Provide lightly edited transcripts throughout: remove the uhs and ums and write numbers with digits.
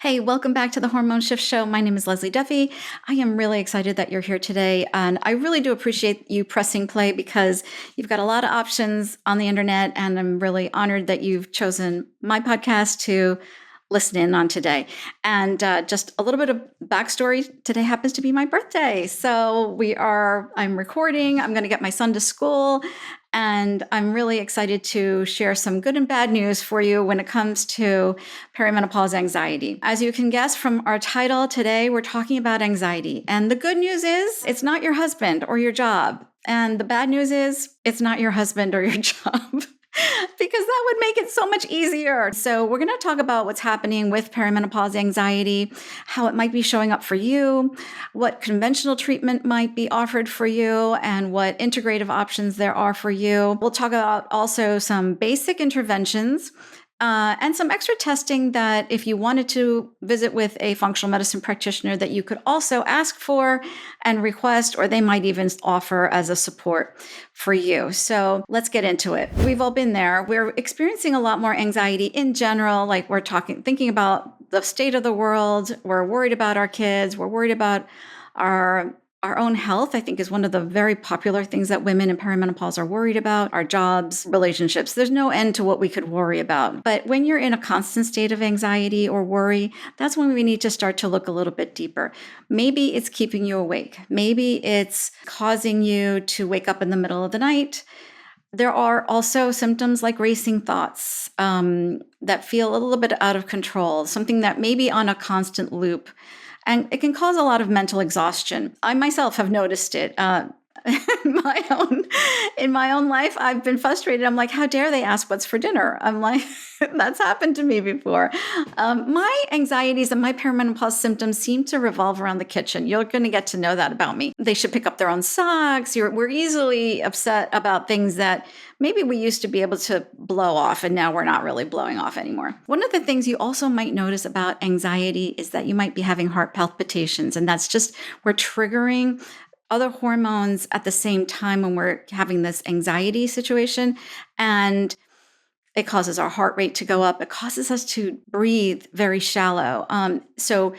Hey, welcome back to the Hormone Shift Show. My name is Leslie Duffy. I am really excited that you're here today. And I really do appreciate you pressing play because you've got a lot of options on the internet. And I'm really honored that you've chosen my podcast to listen in on today. And just a little bit of backstory. Today happens to be my birthday. So I'm recording. I'm going to get my son to school. And I'm really excited to share some good and bad news for you when it comes to perimenopause anxiety. As you can guess from our title today, we're talking about anxiety. And the good news is it's not your husband or your job. And the bad news is it's not your husband or your job. Because that would make it so much easier. So we're going to talk about what's happening with perimenopause anxiety, how it might be showing up for you, what conventional treatment might be offered for you, and what integrative options there are for you. We'll talk about also some basic interventions and some extra testing that if you wanted to visit with a functional medicine practitioner that you could also ask for and request, or they might even offer as a support for you. So let's get into it. We've all been there. We're experiencing a lot more anxiety in general, like thinking about the state of the world. We're worried about our kids. We're worried about our own health, I think, is one of the very popular things that women in perimenopause are worried about. Our jobs, relationships. There's no end to what we could worry about. But when you're in a constant state of anxiety or worry, that's when we need to start to look a little bit deeper. Maybe it's keeping you awake. Maybe it's causing you to wake up in the middle of the night. There are also symptoms like racing thoughts that feel a little bit out of control, something that may be on a constant loop. And it can cause a lot of mental exhaustion. I myself have noticed it in my own life. I've been frustrated. I'm like, how dare they ask what's for dinner? I'm like, that's happened to me before. My anxieties and my perimenopause symptoms seem to revolve around the kitchen. You're going to get to know that about me. They should pick up their own socks. We're easily upset about things that maybe we used to be able to blow off, and now we're not really blowing off anymore. One of the things you also might notice about anxiety is that you might be having heart palpitations, and that's just we're triggering other hormones at the same time when we're having this anxiety situation, and it causes our heart rate to go up. It causes us to breathe very shallow. So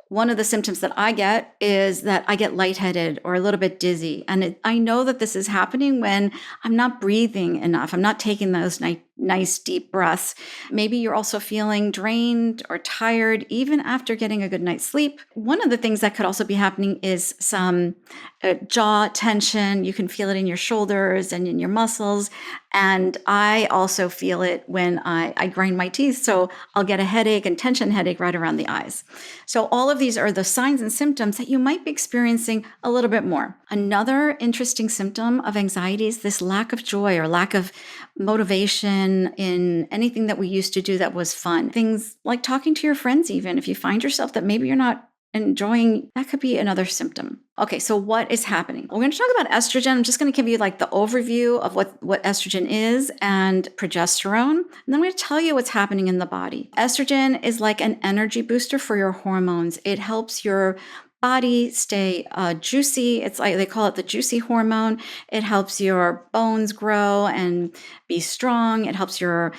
one of the symptoms that I get is that I get lightheaded or a little bit dizzy. And I know that this is happening when I'm not breathing enough. I'm not taking those nice deep breaths. Maybe you're also feeling drained or tired even after getting a good night's sleep. One of the things that could also be happening is some jaw tension. You can feel it in your shoulders and in your muscles. And I also feel it when I grind my teeth. So I'll get a headache and tension headache right around the eyes. So all of these are the signs and symptoms that you might be experiencing a little bit more. Another interesting symptom of anxiety is this lack of joy or lack of motivation in anything that we used to do that was fun. Things like talking to your friends, even if you find yourself that maybe you're not enjoying, that could be another symptom. Okay, so what is happening? We're going to talk about estrogen. I'm just going to give you like the overview of what estrogen is and progesterone. And then I'm going to tell you what's happening in the body. Estrogen is like an energy booster for your hormones. It helps your body stay juicy. It's like they call it the juicy hormone. It helps your bones grow and be strong. It helps your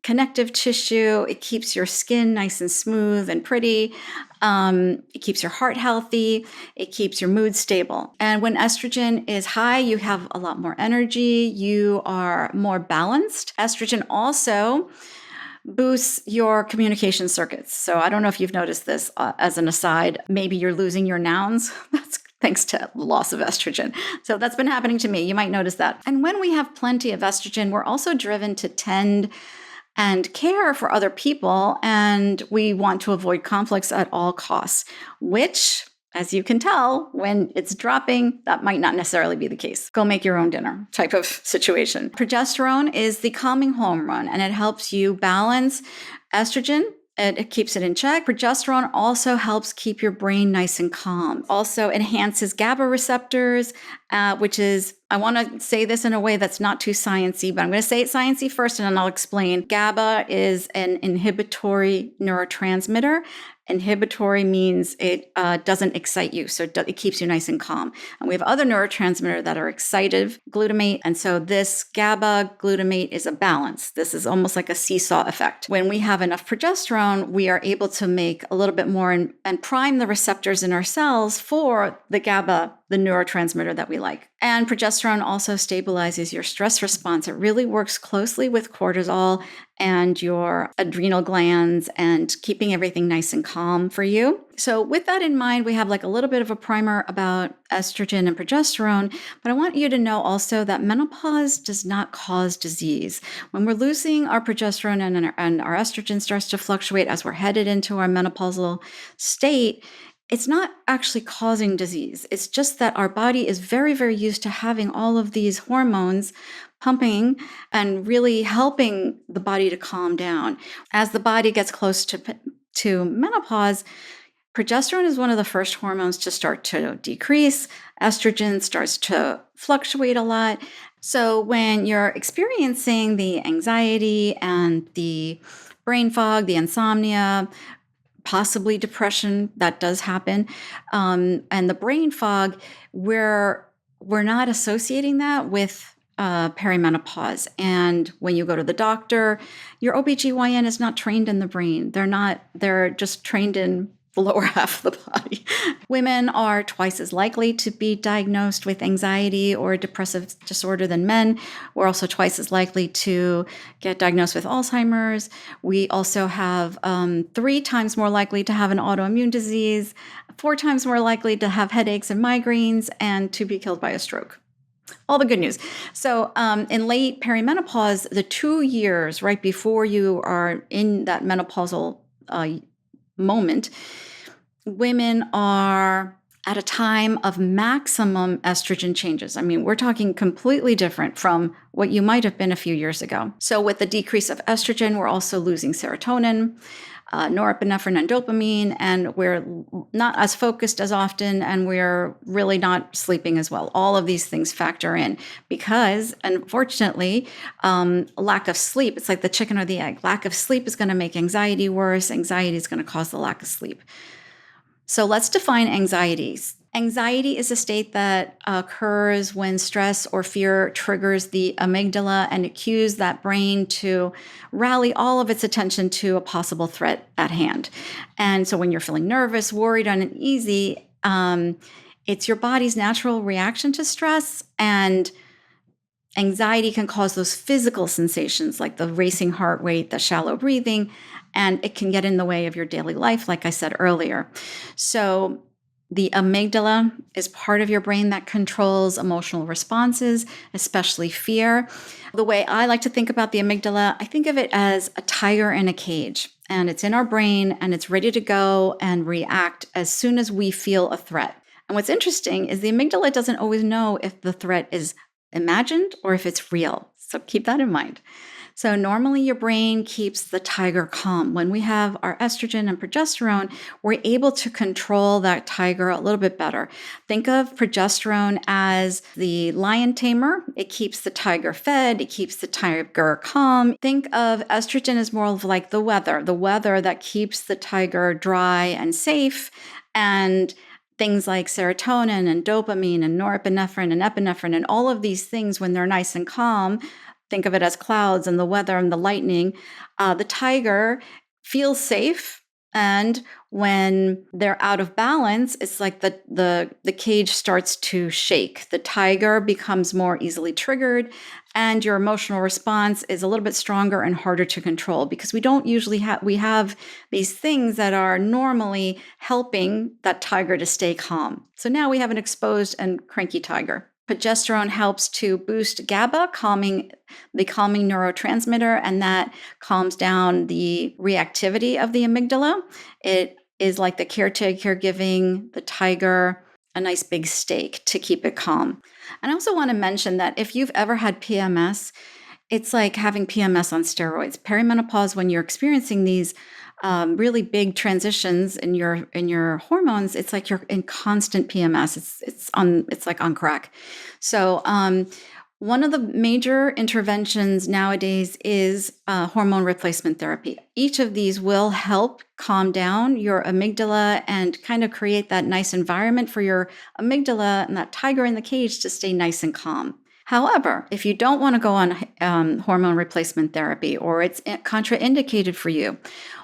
connective tissue. It keeps your skin nice and smooth and pretty. It keeps your heart healthy. It keeps your mood stable. And when estrogen is high, you have a lot more energy. You are more balanced. Estrogen also boosts your communication circuits. So I don't know if you've noticed this as an aside. Maybe you're losing your nouns. That's thanks to loss of estrogen. So that's been happening to me. You might notice that. And when we have plenty of estrogen, we're also driven to tend and care for other people, and we want to avoid conflicts at all costs, which, as you can tell, when it's dropping, that might not necessarily be the case. Go make your own dinner type of situation. Progesterone is the calming hormone, and it helps you balance estrogen. It keeps it in check. Progesterone also helps keep your brain nice and calm. Also enhances GABA receptors, which is, I want to say this in a way that's not too sciencey, but I'm going to say it sciencey first and then I'll explain. GABA is an inhibitory neurotransmitter. Inhibitory means it doesn't excite you, so it keeps you nice and calm. And we have other neurotransmitters that are excited, glutamate. And so this GABA glutamate is a balance. This is almost like a seesaw effect. When we have enough progesterone, we are able to make a little bit more and prime the receptors in our cells for the GABA, the neurotransmitter that we like. And progesterone also stabilizes your stress response. It really works closely with cortisol and your adrenal glands and keeping everything nice and calm for you. So with that in mind, we have like a little bit of a primer about estrogen and progesterone, but I want you to know also that menopause does not cause disease. When we're losing our progesterone and our estrogen starts to fluctuate as we're headed into our menopausal state, it's not actually causing disease. It's just that our body is very, very used to having all of these hormones pumping and really helping the body to calm down. As the body gets close to menopause, progesterone is one of the first hormones to start to decrease. Estrogen starts to fluctuate a lot. So when you're experiencing the anxiety and the brain fog, the insomnia, possibly depression, that does happen, and the brain fog, we're not associating that with perimenopause. And when you go to the doctor, your OBGYN is not trained in the brain. They're just trained in the lower half of the body. Women are twice as likely to be diagnosed with anxiety or depressive disorder than men. We're also twice as likely to get diagnosed with Alzheimer's. We also have 3 times more likely to have an autoimmune disease, 4 times more likely to have headaches and migraines, and to be killed by a stroke. All the good news. So in late perimenopause, the 2 years right before you are in that menopausal moment, women are at a time of maximum estrogen changes. I mean, we're talking completely different from what you might have been a few years ago. So with the decrease of estrogen, we're also losing serotonin, norepinephrine and dopamine, and we're not as focused as often, and we're really not sleeping as well. All of these things factor in because, unfortunately, lack of sleep, it's like the chicken or the egg. Lack of sleep is going to make anxiety worse. Anxiety is going to cause the lack of sleep. So let's define anxieties. Anxiety is a state that occurs when stress or fear triggers the amygdala and it cues that brain to rally all of its attention to a possible threat at hand. And so when you're feeling nervous, worried, uneasy, it's your body's natural reaction to stress, and anxiety can cause those physical sensations like the racing heart rate, the shallow breathing, and it can get in the way of your daily life, like I said earlier. So the amygdala is part of your brain that controls emotional responses, especially fear. The way I like to think about the amygdala, I think of it as a tiger in a cage, and it's in our brain and it's ready to go and react as soon as we feel a threat. And what's interesting is the amygdala doesn't always know if the threat is imagined or if it's real. So keep that in mind. So normally your brain keeps the tiger calm. When we have our estrogen and progesterone, we're able to control that tiger a little bit better. Think of progesterone as the lion tamer. It keeps the tiger fed. It keeps the tiger calm. Think of estrogen as more of like the weather that keeps the tiger dry and safe. And things like serotonin and dopamine and norepinephrine and epinephrine and all of these things, when they're nice and calm, think of it as clouds and the weather and the lightning. The tiger feels safe. And when they're out of balance, it's like the cage starts to shake. The tiger becomes more easily triggered, and your emotional response is a little bit stronger and harder to control because we don't usually we have these things that are normally helping that tiger to stay calm. So now we have an exposed and cranky tiger. Progesterone helps to boost GABA, the calming neurotransmitter, and that calms down the reactivity of the amygdala. It is like the caretaker giving the tiger a nice big steak to keep it calm. And I also want to mention that if you've ever had PMS, it's like having PMS on steroids. Perimenopause, when you're experiencing these really big transitions in your hormones, it's like you're in constant PMS. It's like on crack. So One of the major interventions nowadays is hormone replacement therapy. Each of these will help calm down your amygdala and kind of create that nice environment for your amygdala and that tiger in the cage to stay nice and calm. However, if you don't want to go on hormone replacement therapy, or it's contraindicated for you,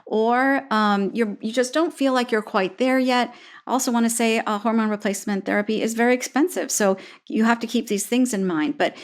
or you just don't feel like you're quite there yet, I also want to say hormone replacement therapy is very expensive. So you have to keep these things in mind. But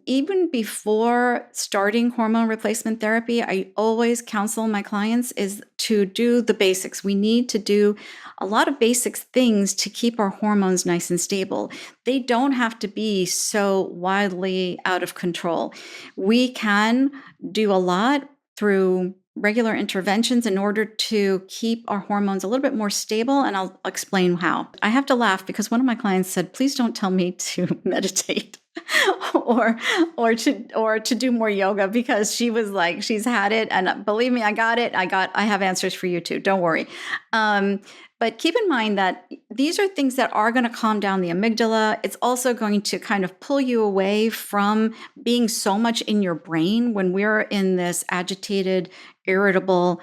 even before starting hormone replacement therapy, I always counsel my clients is to do the basics. We need to do a lot of basic things to keep our hormones nice and stable. They don't have to be so wildly out of control. We can do a lot through regular interventions in order to keep our hormones a little bit more stable, and I'll explain how. I have to laugh because one of my clients said, "Please don't tell me to meditate." or to do more yoga, because she was like, she's had it, and believe me, I got it. I have answers for you too. Don't worry. But keep in mind that these are things that are going to calm down the amygdala. It's also going to kind of pull you away from being so much in your brain. When we're in this agitated, irritable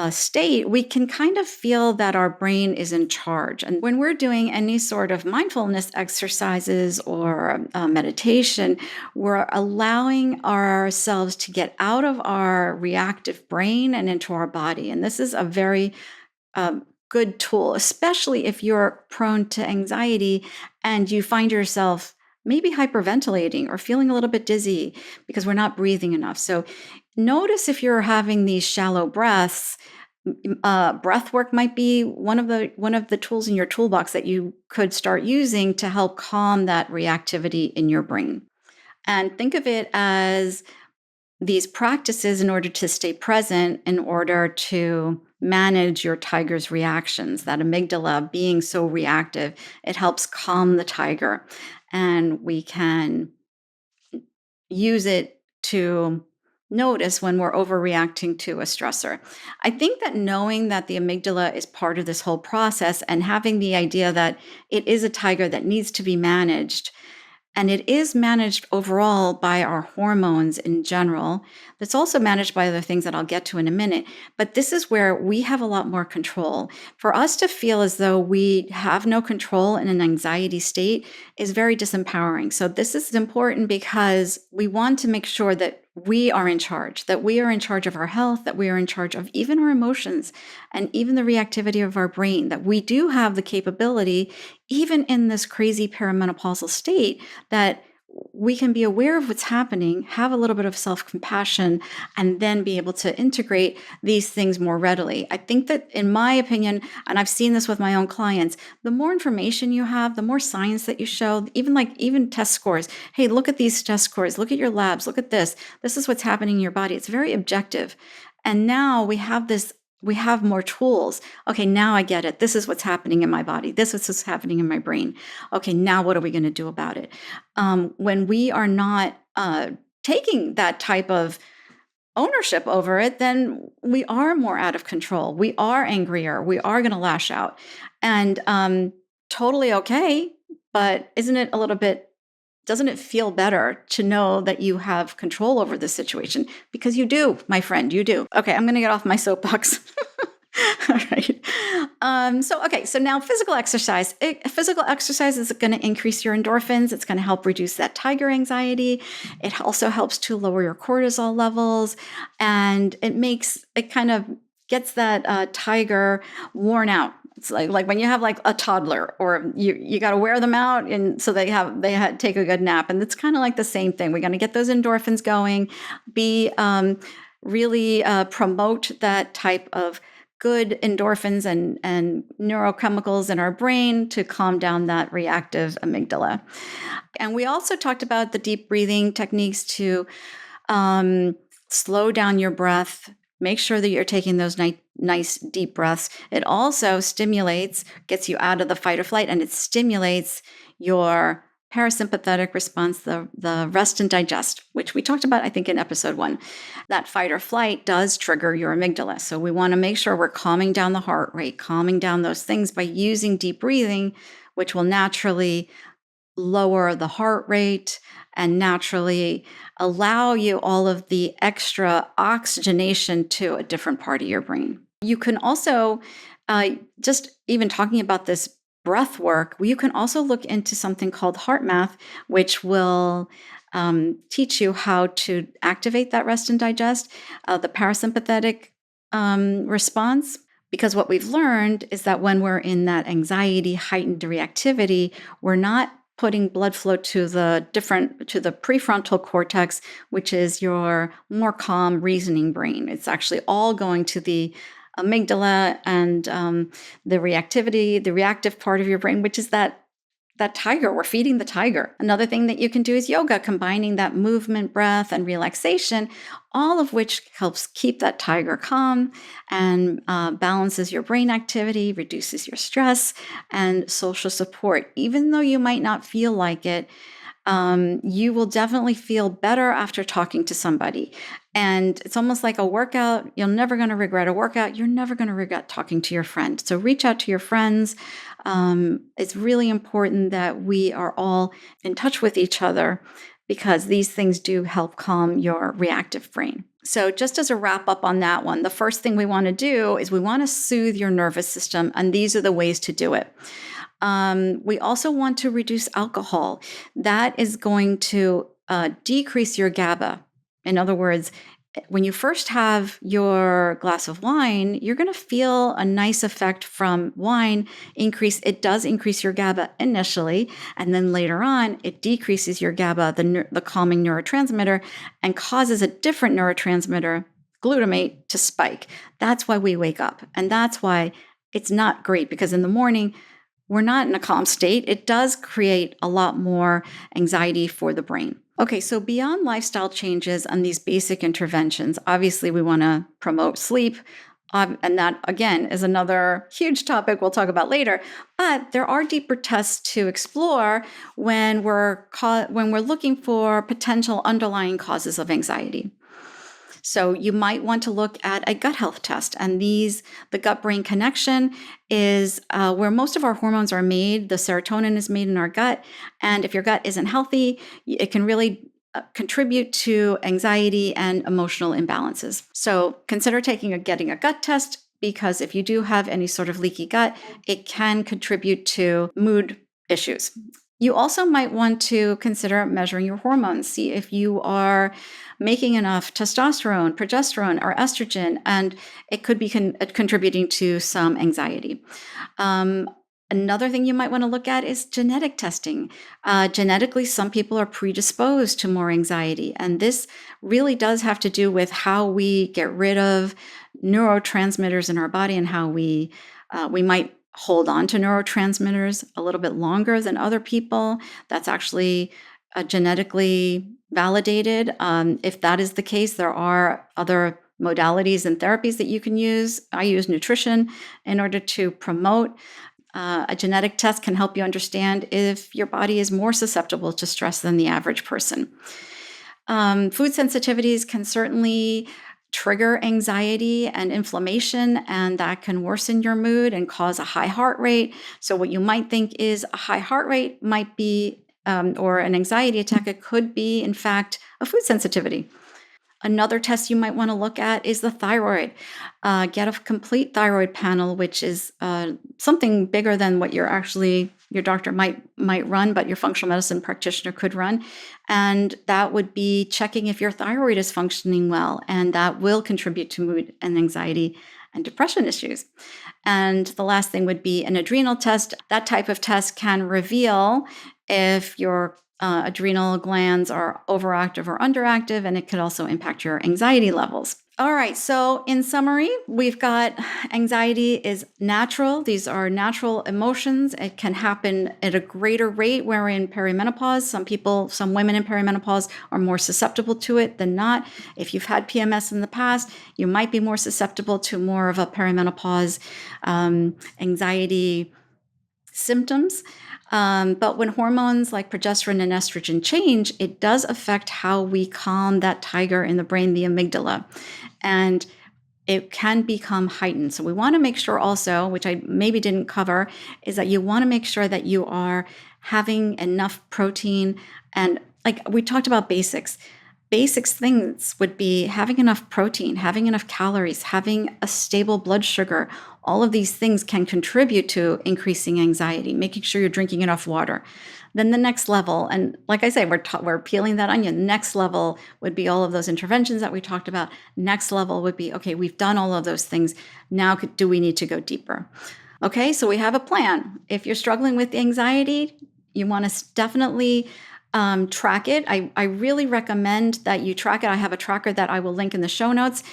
state, we can kind of feel that our brain is in charge. And when we're doing any sort of mindfulness exercises or meditation, we're allowing ourselves to get out of our reactive brain and into our body. And this is a very good tool, especially if you're prone to anxiety and you find yourself maybe hyperventilating or feeling a little bit dizzy because we're not breathing enough. So notice if you're having these shallow breaths. Breath work might be one of the tools in your toolbox that you could start using to help calm that reactivity in your brain. And think of it as these practices in order to stay present, in order to manage your tiger's reactions. That amygdala being so reactive, it helps calm the tiger, and we can use it to notice when we're overreacting to a stressor. I think that knowing that the amygdala is part of this whole process and having the idea that it is a tiger that needs to be managed, and it is managed overall by our hormones in general. That's also managed by other things that I'll get to in a minute. But this is where we have a lot more control. For us to feel as though we have no control in an anxiety state is very disempowering. So this is important because we want to make sure that we are in charge, that we are in charge of our health, that we are in charge of even our emotions and even the reactivity of our brain, that we do have the capability, even in this crazy perimenopausal state, that we can be aware of what's happening, have a little bit of self-compassion, and then be able to integrate these things more readily. I think that, in my opinion, and I've seen this with my own clients, the more information you have, the more science that you show, even test scores. Hey, look at these test scores, look at your labs, look at this. This is what's happening in your body. It's very objective. And now we have more tools. Okay, now I get it. This is what's happening in my body. This is what's happening in my brain. Okay, now what are we going to do about it? When we are not taking that type of ownership over it, then we are more out of control. We are angrier. We are going to lash out. And totally okay. But isn't it a little bit, doesn't it feel better to know that you have control over the situation? Because you do, my friend, you do. Okay, I'm going to get off my soapbox. All right. So now physical exercise. Physical exercise is going to increase your endorphins. It's going to help reduce that tiger anxiety. It also helps to lower your cortisol levels, and it kind of gets that tiger worn out. It's like when you have like a toddler, or you got to wear them out, and so they take a good nap, and it's kind of like the same thing. We're going to get those endorphins going, really promote that type of good endorphins and neurochemicals in our brain to calm down that reactive amygdala. And we also talked about the deep breathing techniques to slow down your breath. Make sure that you're taking those nice deep breaths. It also gets you out of the fight or flight, and it stimulates your parasympathetic response, the rest and digest, which we talked about, I think, in episode 1. That fight or flight does trigger your amygdala. So we want to make sure we're calming down the heart rate, calming down those things by using deep breathing, which will naturally lower the heart rate and naturally allow you all of the extra oxygenation to a different part of your brain. You can also, just even talking about this breath work, you can also look into something called heart math, which will teach you how to activate that rest and digest, the parasympathetic response. Because what we've learned is that when we're in that anxiety, heightened reactivity, we're not putting blood flow to the prefrontal cortex, which is your more calm reasoning brain. It's actually all going to the amygdala and the reactive part of your brain, which is that tiger. We're feeding the tiger. Another thing that you can do is yoga, combining that movement, breath, and relaxation, all of which helps keep that tiger calm and balances your brain activity, reduces your stress, and social support. Even though you might not feel like it, you will definitely feel better after talking to somebody. And it's almost like a workout. You're never going to regret a workout. You're never going to regret talking to your friend. So reach out to your friends. It's really important that we are all in touch with each other because these things do help calm your reactive brain. So just as a wrap up on that one, the first thing we want to do is we want to soothe your nervous system. And these are the ways to do it. We also want to reduce alcohol. That is going to decrease your GABA. In other words, when you first have your glass of wine, you're going to feel a nice effect from wine increase. It does increase your GABA initially, and then later on, it decreases your GABA, the calming neurotransmitter, and causes a different neurotransmitter, glutamate, to spike. That's why we wake up, and that's why it's not great, because in the morning, we're not in a calm state. It does create a lot more anxiety for the brain. Okay, so beyond lifestyle changes and these basic interventions, obviously we want to promote sleep. And that, again, is another huge topic we'll talk about later. But there are deeper tests to explore when we're looking for potential underlying causes of anxiety. So you might want to look at a gut health test. And the gut-brain connection is where most of our hormones are made. The serotonin is made in our gut. And if your gut isn't healthy, it can really contribute to anxiety and emotional imbalances. So consider getting a gut test, because if you do have any sort of leaky gut, it can contribute to mood issues. You also might want to consider measuring your hormones. See if you are making enough testosterone, progesterone, or estrogen, and it could be contributing to some anxiety. Another thing you might want to look at is genetic testing. Genetically, some people are predisposed to more anxiety, and this really does have to do with how we get rid of neurotransmitters in our body and how we might hold on to neurotransmitters a little bit longer than other people. That's actually genetically validated. If that is the case, there are other modalities and therapies that you can use. I use nutrition in order to promote. A genetic test can help you understand if your body is more susceptible to stress than the average person. Food sensitivities can certainly trigger anxiety and inflammation, and that can worsen your mood and cause a high heart rate. So what you might think is a high heart rate might be, or an anxiety attack, it could be, in fact, a food sensitivity. Another test you might want to look at is the thyroid. Get a complete thyroid panel, which is something bigger than what your doctor might run, but your functional medicine practitioner could run. And that would be checking if your thyroid is functioning well, and that will contribute to mood and anxiety and depression issues. And the last thing would be an adrenal test. That type of test can reveal if your adrenal glands are overactive or underactive, and it could also impact your anxiety levels. All right, so in summary, we've got anxiety is natural. These are natural emotions. It can happen at a greater rate when we're in perimenopause. Some women in perimenopause are more susceptible to it than not. If you've had PMS in the past, you might be more susceptible to more of a perimenopause anxiety symptoms. But when hormones like progesterone and estrogen change, it does affect how we calm that tiger in the brain, the amygdala, and it can become heightened. So we want to make sure also, which I maybe didn't cover, is that you want to make sure that you are having enough protein. And like we talked about basics. Basics things would be having enough protein, having enough calories, having a stable blood sugar. All of these things can contribute to increasing anxiety, making sure you're drinking enough water. Then the next level, and like I say, we're peeling that onion. Next level would be all of those interventions that we talked about. Next level would be, okay, we've done all of those things. Now, do we need to go deeper? Okay, so we have a plan. If you're struggling with anxiety, you want to definitely track it. I really recommend that you track it. I have a tracker that I will link in the show notes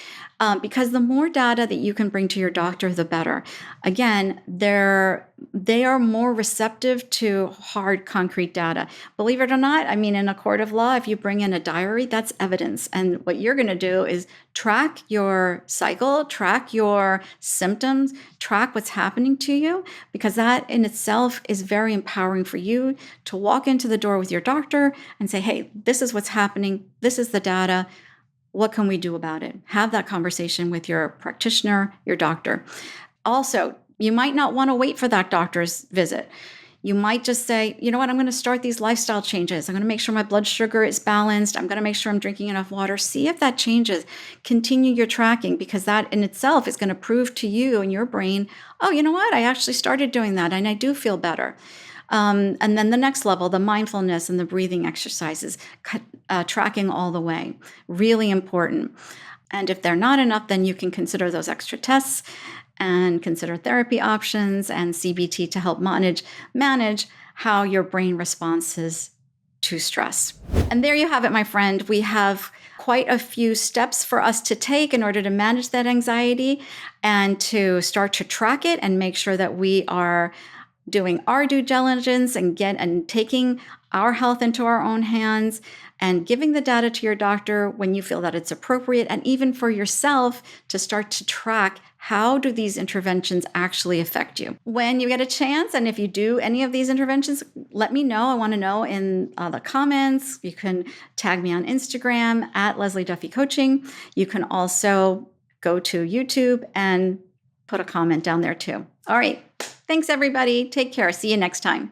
because the more data that you can bring to your doctor, the better. Again, they are more receptive to hard, concrete data. Believe it or not, I mean, in a court of law, if you bring in a diary, that's evidence. And what you're going to do is track your cycle, track your symptoms, track what's happening to you, because that in itself is very empowering for you to walk into the door with your doctor and say, hey, this is what's happening. This is the data. What can we do about it? Have that conversation with your practitioner, your doctor. Also, you might not want to wait for that doctor's visit. You might just say, you know what, I'm going to start these lifestyle changes. I'm going to make sure my blood sugar is balanced. I'm going to make sure I'm drinking enough water. See if that changes. Continue your tracking, because that in itself is going to prove to you and your brain, oh, you know what, I actually started doing that and I do feel better. And then the next level, the mindfulness and the breathing exercises, tracking all the way, really important. And if they're not enough, then you can consider those extra tests and consider therapy options and CBT to help manage how your brain responds to stress. And there you have it, my friend. We have quite a few steps for us to take in order to manage that anxiety and to start to track it and make sure that we are doing our due diligence and taking our health into our own hands and giving the data to your doctor when you feel that it's appropriate, and even for yourself to start to track how do these interventions actually affect you. When you get a chance, and if you do any of these interventions, let me know. I want to know in the comments. You can tag me on Instagram at Leslie Duffy Coaching. You can also go to YouTube and put a comment down there too. All right. Thanks, everybody. Take care. See you next time.